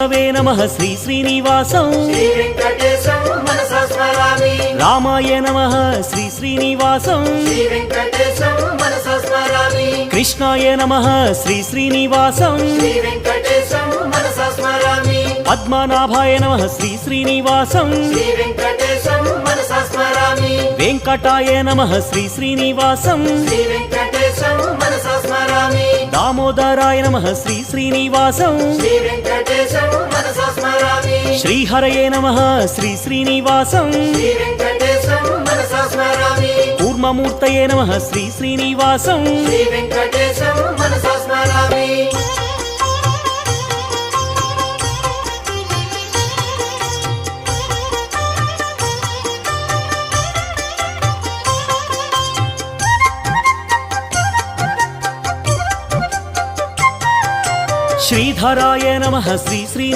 वे नमः श्री श्रीनिवासं श्री वेंकटेशं मनसा स्मरामि। रामाय नमः श्री श्रीनिवासं श्री वेंकटेशं मनसा स्मरामि। कृष्णाय नमः श्री श्रीनिवासं श्री वेंकटेशं मनसा स्मरामि। पद्मनाभाय नमः श्री श्रीनिवासं श्री वेंकटेशं मनसा स्मरामि। वेंकटाय नमः श्री श्रीनिवासं श्री वेंकटेशं मनसा स्मरामि। दामोदराय नमः श्री श्रीनिवासं श्री वेंकटेशं मनसा स्मरामि। श्रीहरये नमः श्री श्रीनिवासं श्री वेंकटेशं मनसा स्मरामि। कूर्ममूर्तये नमः श्री श्रीनिवासं श्री वेंकटेशं मनसा स्मरामि। श्रीधराय नमः श्री श्री